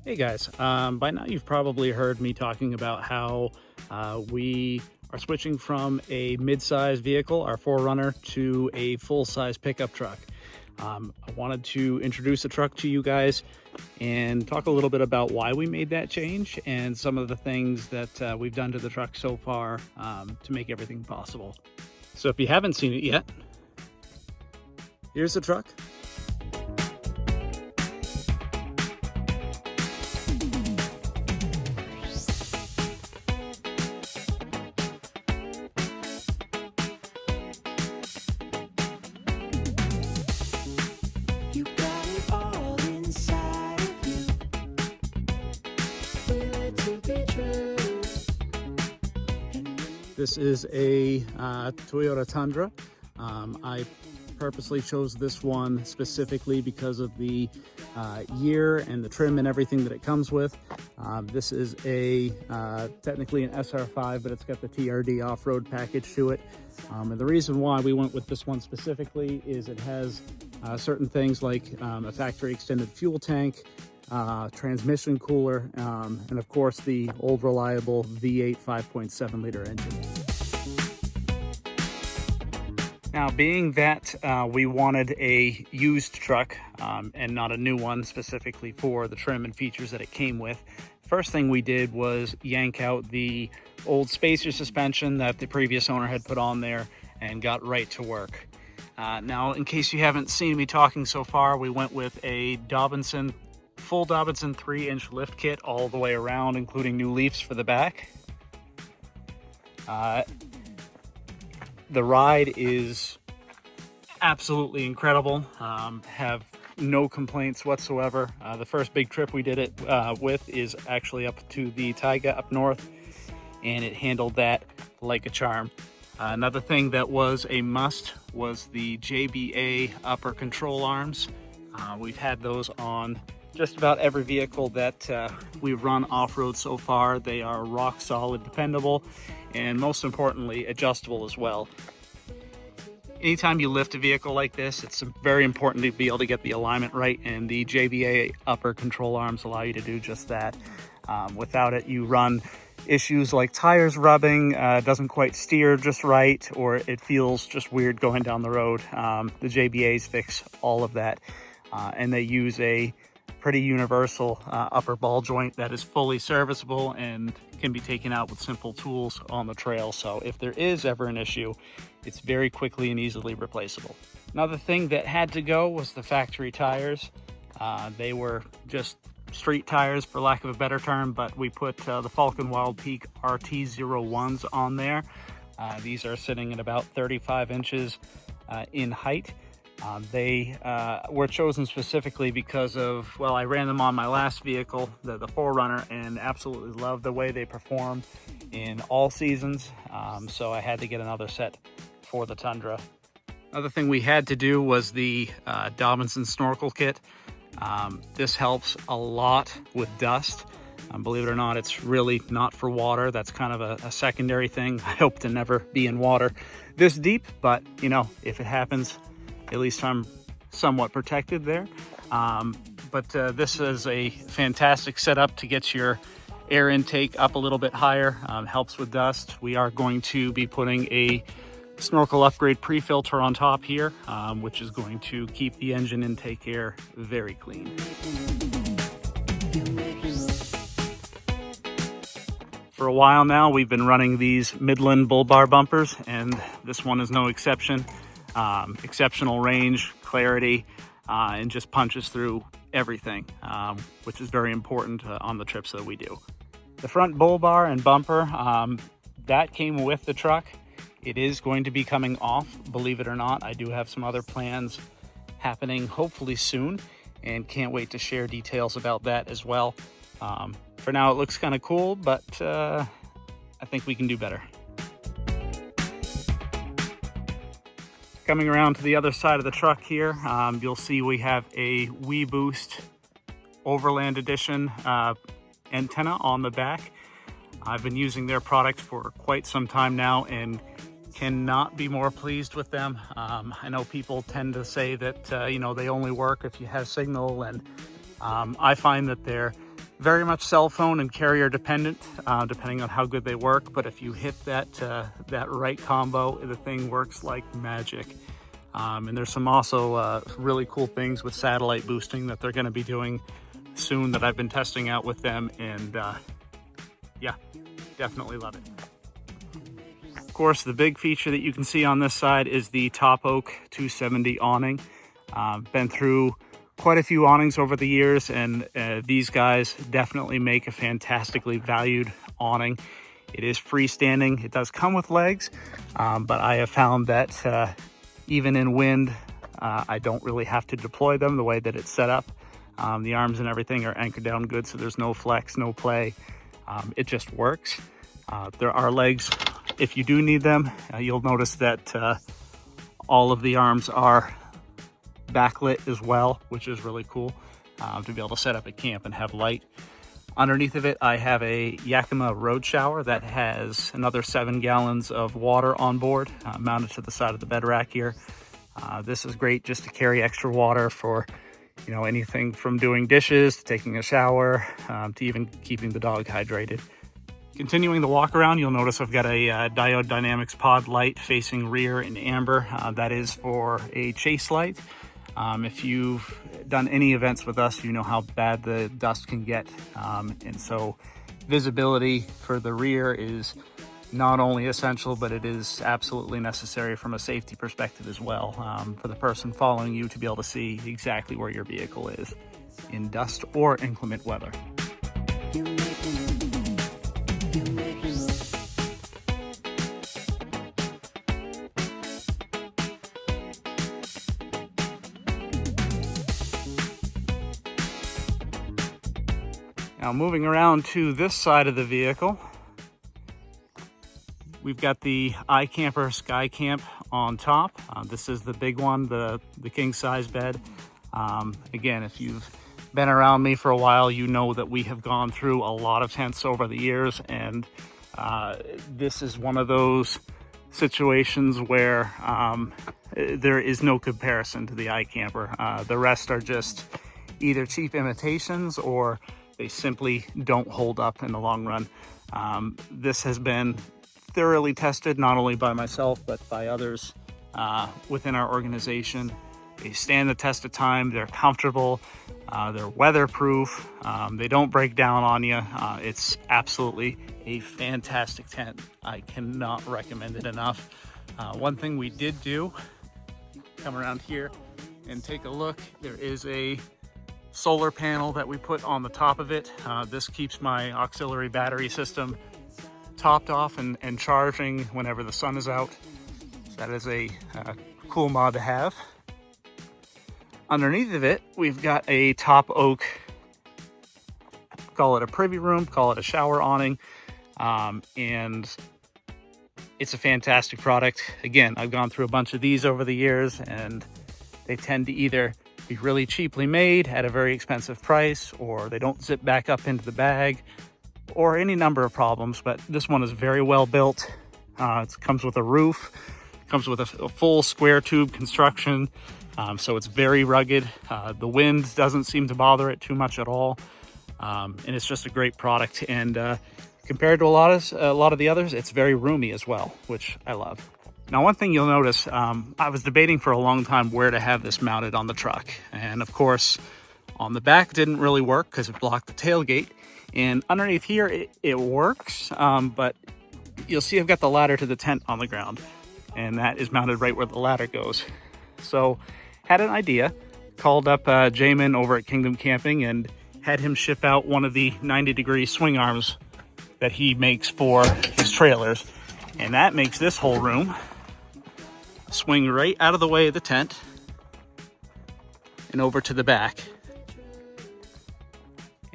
Hey guys, by now you've probably heard me talking about how we are switching from a mid-size vehicle, our 4Runner, to a full-size pickup truck. I wanted to introduce the truck to you guys and talk a little bit about why we made that change and some of the things that we've done to the truck so far to make everything possible. So if you haven't seen it yet, here's the truck. This is a Toyota Tundra. I purposely chose this one specifically because of the year and the trim and everything that it comes with. This is a technically an SR5, but it's got the TRD off-road package to it. And the reason why we went with this one specifically is it has certain things like a factory extended fuel tank, transmission cooler, and of course the old reliable V8 5.7 liter engine. Now, being that we wanted a used truck and not a new one specifically for the trim and features that it came with, first thing we did was yank out the old spacer suspension that the previous owner had put on there and got right to work. Now, in case you haven't seen me talking so far, we went with a full Dobinson 3-inch lift kit all the way around, including new leafs for the back. The ride is absolutely incredible. Have no complaints whatsoever. The first big trip we did it with is actually up to the Taiga up north, and it handled that like a charm. Another thing that was a must was the JBA upper control arms. We've had those on just about every vehicle that we've run off-road so far. They are rock solid, dependable, and most importantly, adjustable as well. Anytime you lift a vehicle like this, it's very important to be able to get the alignment right, and the JBA upper control arms allow you to do just that. Without it, you run issues like tires rubbing, doesn't quite steer just right, or it feels just weird going down the road. The JBAs fix all of that, and they use a pretty universal upper ball joint that is fully serviceable and can be taken out with simple tools on the trail. So if there is ever an issue, it's very quickly and easily replaceable. Another thing that had to go was the factory tires. They were just street tires, for lack of a better term, but we put the Falcon Wild Peak RT01s on there. These are sitting at about 35 inches in height. They were chosen specifically because of, well, I ran them on my last vehicle, the 4Runner, and absolutely love the way they perform in all seasons. So I had to get another set for the Tundra. Another thing we had to do was the Dobinson snorkel kit. This helps a lot with dust. Believe it or not, it's really not for water. That's kind of a secondary thing. I hope to never be in water this deep, but you know, if it happens, at least I'm somewhat protected there. But this is a fantastic setup to get your air intake up a little bit higher. Helps with dust. We are going to be putting a snorkel upgrade pre-filter on top here, which is going to keep the engine intake air very clean. For a while now, we've been running these Midland bull bar bumpers, and this one is no exception. Exceptional range, clarity, and just punches through everything, which is very important on the trips that we do. The front bull bar and bumper, that came with the truck. It is going to be coming off, believe it or not. I do have some other plans happening hopefully soon, and can't wait to share details about that as well. For now, it looks kind of cool, but I think we can do better. Coming around to the other side of the truck here, you'll see we have a WeBoost Overland Edition antenna on the back. I've been using their product for quite some time now and cannot be more pleased with them. I know people tend to say that you know, they only work if you have signal, and I find that they're Very much cell phone and carrier dependent, depending on how good they work. But if you hit that right combo, the thing works like magic. And there's some also really cool things with satellite boosting that they're going to be doing soon that I've been testing out with them, and yeah, definitely love it. Of course, the big feature that you can see on this side is the Top Oak 270 awning. Been through quite a few awnings over the years, and these guys definitely make a fantastically valued awning. It is freestanding. It does come with legs, but I have found that even in wind, I don't really have to deploy them the way that it's set up. The arms and everything are anchored down good, so there's no flex, no play. It just works. There are legs if you do need them. You'll notice that all of the arms are backlit as well, which is really cool to be able to set up at camp and have light. Underneath of it, I have a Yakima road shower that has another 7 gallons of water on board, mounted to the side of the bed rack here. This is great just to carry extra water for, you know, anything from doing dishes to taking a shower, to even keeping the dog hydrated. Continuing the walk around, you'll notice I've got a Diode Dynamics pod light facing rear in amber. That is for a chase light. If you've done any events with us, you know how bad the dust can get. And so visibility for the rear is not only essential, but it is absolutely necessary from a safety perspective as well, for the person following you to be able to see exactly where your vehicle is in dust or inclement weather. Now moving around to this side of the vehicle, we've got the iCamper Sky Camp on top. This is the big one, the king size bed. Again, if you've been around me for a while, you know that we have gone through a lot of tents over the years, and this is one of those situations where there is no comparison to the iCamper. The rest are just either cheap imitations or they simply don't hold up in the long run. This has been thoroughly tested, not only by myself, but by others within our organization. They stand the test of time, they're comfortable, they're weatherproof, they don't break down on you. It's absolutely a fantastic tent. I cannot recommend it enough. One thing we did do, come around here and take a look, there is a solar panel that we put on the top of it. This keeps my auxiliary battery system topped off and charging whenever the sun is out. So that is a cool mod to have. Underneath of it, we've got a Top Oak, call it a privy room, call it a shower awning, and it's a fantastic product. Again, I've gone through a bunch of these over the years, and they tend to either be really cheaply made at a very expensive price, or they don't zip back up into the bag, or any number of problems. But this one is very well built. It comes with a roof, comes with a full square tube construction, so it's very rugged. The wind doesn't seem to bother it too much at all, and it's just a great product. And compared to a lot of the others, it's very roomy as well, which I love. Now, one thing you'll notice, I was debating for a long time where to have this mounted on the truck. And of course, on the back didn't really work because it blocked the tailgate. And underneath here, it works, but you'll see I've got the ladder to the tent on the ground. And that is mounted right where the ladder goes. So, had an idea, called up Jamin over at Kingdom Camping and had him ship out one of the 90-degree swing arms that he makes for his trailers. And that makes this whole room swing right out of the way of the tent and over to the back.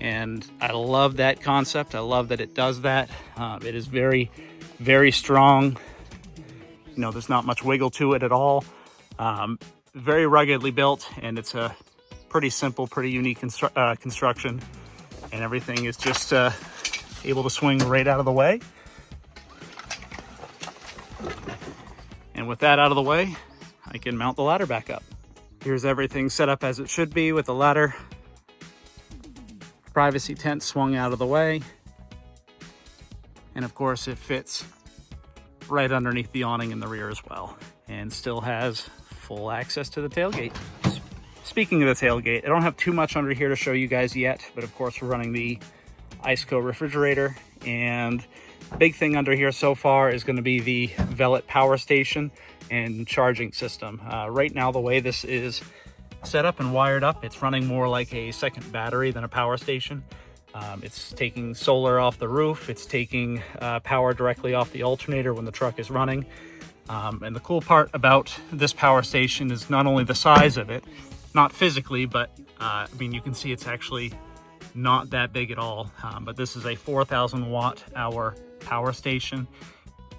And I love that concept. I love that it does that. It is very, very strong. You know, there's not much wiggle to it at all. Very ruggedly built, and it's a pretty simple, pretty unique construction. And everything is just able to swing right out of the way. And with that out of the way, I can mount the ladder back up. Here's everything set up as it should be with the ladder privacy tent swung out of the way. And of course it fits right underneath the awning in the rear as well, and still has full access to the tailgate. Speaking of the tailgate, I don't have too much under here to show you guys yet, but of course we're running the Iceco refrigerator, and big thing under here so far is going to be the Velit power station and charging system. Right now, the way this is set up and wired up, it's running more like a second battery than a power station. It's taking solar off the roof, it's taking power directly off the alternator when the truck is running. And the cool part about this power station is not only the size of it, not physically, but I mean, you can see it's actually not that big at all. But this is a 4,000 watt hour power station,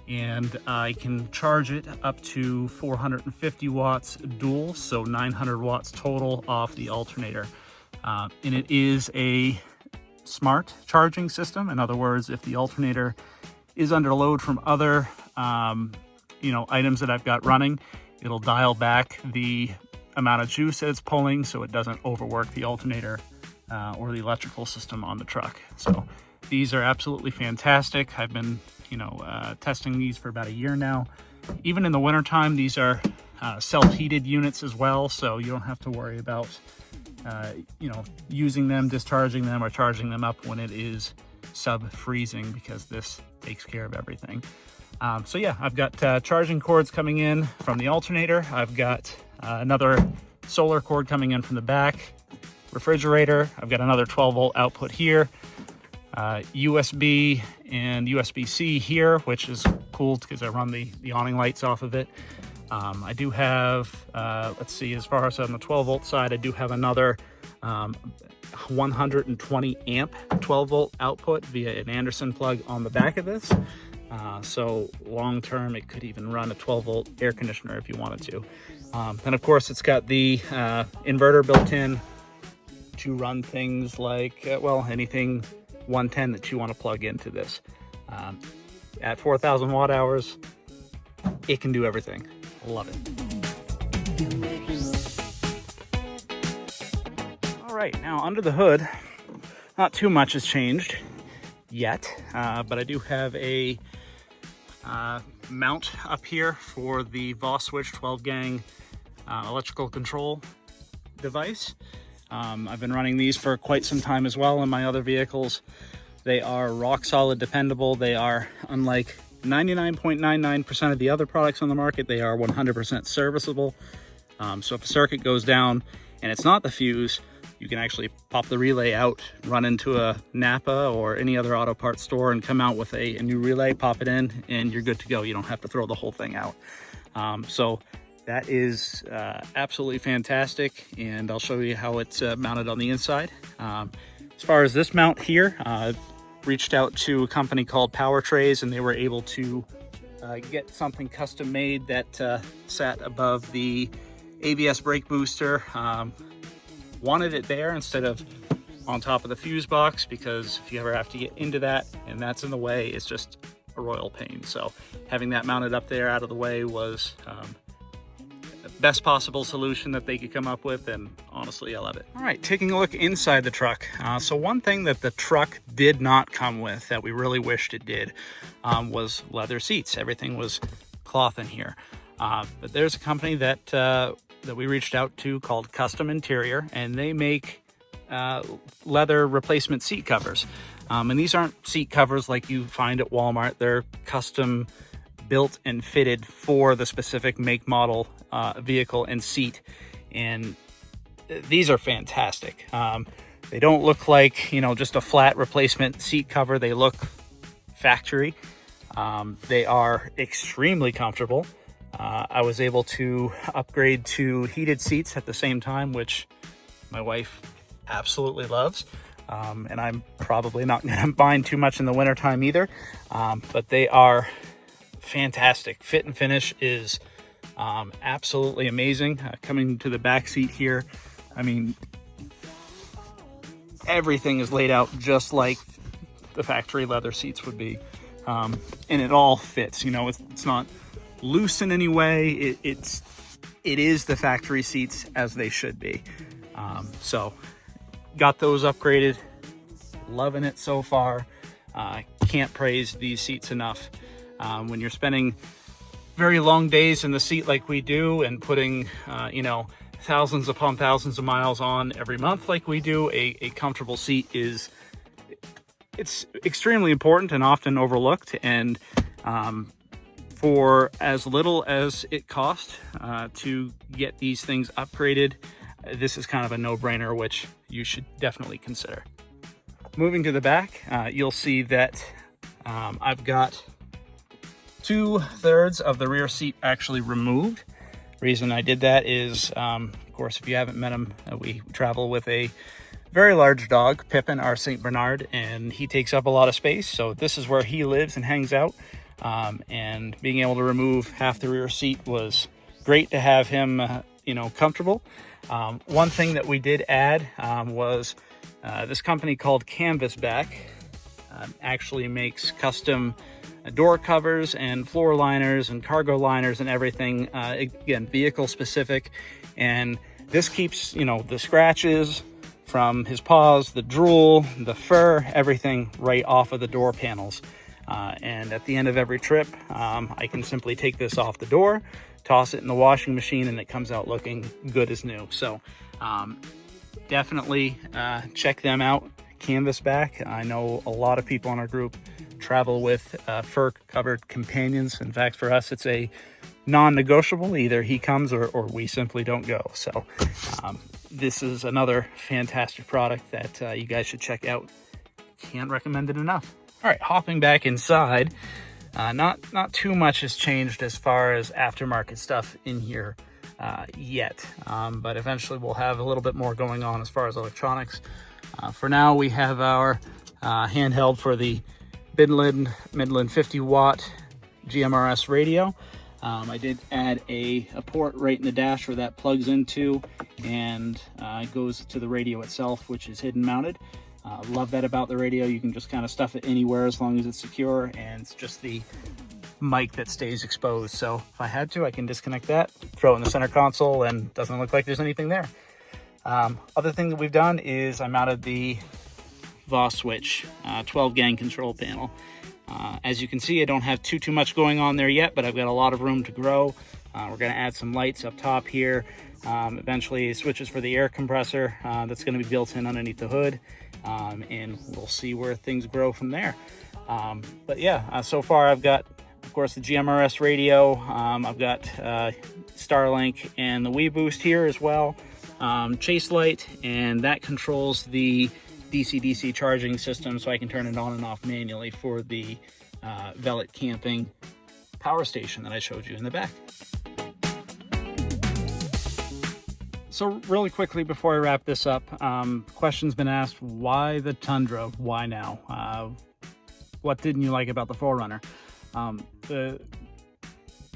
and I can charge it up to 450 watts dual, so 900 watts total off the alternator. And it is a smart charging system. In other words, if the alternator is under load from other items that I've got running, it'll dial back the amount of juice that it's pulling so it doesn't overwork the alternator or the electrical system on the truck. So these are absolutely fantastic. I've been testing these for about a year now. Even in the wintertime, these are self-heated units as well, so you don't have to worry about using them, discharging them, or charging them up when it is sub-freezing, because this takes care of everything. So yeah, I've got charging cords coming in from the alternator. I've got another solar cord coming in from the back refrigerator. I've got another 12 volt output here, USB and USB-C here, which is cool because I run the awning lights off of it. I do have, let's see, as far as on the 12 volt side, I do have another 120 amp 12 volt output via an Anderson plug on the back of this. So long term, it could even run a 12 volt air conditioner if you wanted to. And of course, it's got the inverter built in to run things like, anything 110 that you want to plug into this. At 4,000 watt hours, it can do everything. Love it. All right, now under the hood, not too much has changed yet, but I do have a mount up here for the Voss Switch 12 gang electrical control device. I've been running these for quite some time as well in my other vehicles. They are rock solid, dependable. They are, unlike 99.99% of the other products on the market, they are 100% serviceable. So if a circuit goes down and it's not the fuse, you can actually pop the relay out, run into a Napa or any other auto parts store and come out with a new relay, pop it in, and you're good to go. You don't have to throw the whole thing out. So that is absolutely fantastic, and I'll show you how it's mounted on the inside. As far as this mount here, reached out to a company called Power Trays, and they were able to get something custom made that sat above the ABS brake booster. Wanted it there instead of on top of the fuse box, because if you ever have to get into that and that's in the way, it's just a royal pain. So having that mounted up there out of the way was the best possible solution that they could come up with, and honestly, I love it. All right, taking a look inside the truck. So one thing that the truck did not come with that we really wished it did was leather seats. Everything was cloth in here. But there's a company that we reached out to called Custom Interior, and they make leather replacement seat covers. And these aren't seat covers like you find at Walmart. They're custom built and fitted for the specific make, model, vehicle and seat. And these are fantastic. They don't look like, just a flat replacement seat cover. They look factory. They are extremely comfortable. I was able to upgrade to heated seats at the same time, which my wife absolutely loves. And I'm probably not going to mind too much in the wintertime either. But they are fantastic. Fit and finish is absolutely amazing. Coming to the back seat here, I mean, everything is laid out just like the factory leather seats would be. And it all fits, it's not loose in any way. It is the factory seats as they should be. So got those upgraded, loving it so far. Can't praise these seats enough. When you're spending very long days in the seat like we do, and putting you know, thousands upon thousands of miles on every month like we do, a comfortable seat it's extremely important and often overlooked. And for as little as it costs to get these things upgraded, this is kind of a no-brainer, which you should definitely consider. Moving to the back, you'll see that I've got 2/3 of the rear seat actually removed. Reason I did that is, of course, if you haven't met him, we travel with a very large dog, Pippin, our St. Bernard, and he takes up a lot of space. So this is where he lives and hangs out. And being able to remove half the rear seat was great to have him, you know, comfortable. One thing that we did add was this company called Canvasback actually makes custom door covers and floor liners and cargo liners and everything, again, vehicle specific. And this keeps, you know, the scratches from his paws, the drool, the fur, everything right off of the door panels. And at the end of every trip, I can simply take this off the door, toss it in the washing machine, and it comes out looking good as new. So definitely check them out, Canvasback. I know a lot of people in our group travel with fur covered companions. In fact, for us, it's a non-negotiable. Either he comes or we simply don't go. So this is another fantastic product that you guys should check out. Can't recommend it enough. All right, hopping back inside, not too much has changed as far as aftermarket stuff in here yet, but eventually we'll have a little bit more going on as far as electronics. For now, we have our handheld for the Midland 50-watt GMRS radio. I did add a port right in the dash where that plugs into and goes to the radio itself, which is hidden mounted. Love that about the radio. You can just kind of stuff it anywhere as long as it's secure, and it's just the mic that stays exposed. So if I had to, I can disconnect that, throw it in the center console, and it doesn't look like there's anything there. Other thing that we've done is I mounted the VOS switch 12 gang control panel. As you can see, I don't have too much going on there yet, but I've got a lot of room to grow. We're going to add some lights up top here. Eventually switches for the air compressor that's going to be built in underneath the hood, and we'll see where things grow from there. But yeah, so far I've got, of course, the GMRS radio. I've got Starlink and the WeBoost here as well. Chase light, and that controls the DC-DC charging system, so I can turn it on and off manually for the Velvet camping power station that I showed you in the back. So really quickly before I wrap this up, question's been asked, why the Tundra? Why now? What didn't you like about the 4Runner? The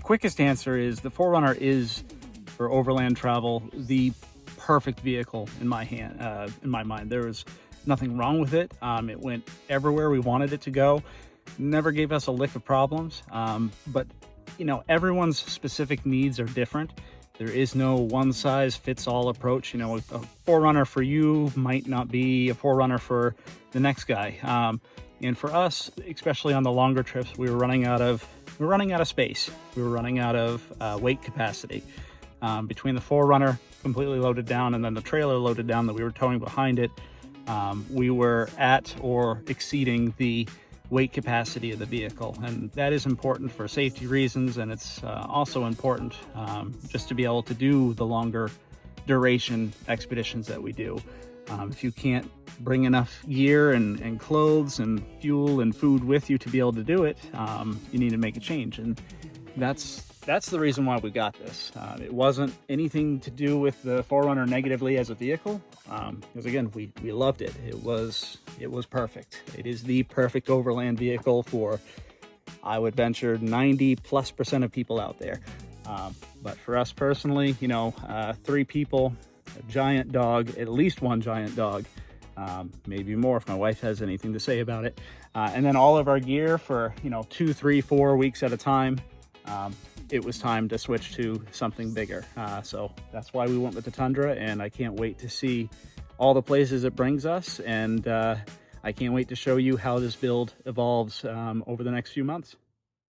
quickest answer is the 4Runner is, for overland travel, the perfect vehicle in my mind. There was nothing wrong with it. It went everywhere we wanted it to go. Never gave us a lick of problems. But you know, everyone's specific needs are different. There is no one-size-fits-all approach. You know, a 4Runner for you might not be a 4Runner for the next guy. And for us, especially on the longer trips, we were running out of space. We were running out of weight capacity. Between the 4Runner completely loaded down and then the trailer loaded down that we were towing behind it, we were at or exceeding the weight capacity of the vehicle, and that is important for safety reasons, and it's also important just to be able to do the longer duration expeditions that we do. If you can't bring enough gear and clothes and fuel and food with you to be able to do it, you need to make a change, and that's the reason why we got this. It wasn't anything to do with the 4Runner negatively as a vehicle, because again, we loved it. It was perfect. It is the perfect overland vehicle for, I would venture, 90+% of people out there. But for us personally, you know, 3 people, a giant dog, at least one giant dog, maybe more if my wife has anything to say about it, and then all of our gear for, you know, 2, 3, 4 weeks at a time. It was time to switch to something bigger. So that's why we went with the Tundra, and I can't wait to see all the places it brings us. And I can't wait to show you how this build evolves over the next few months.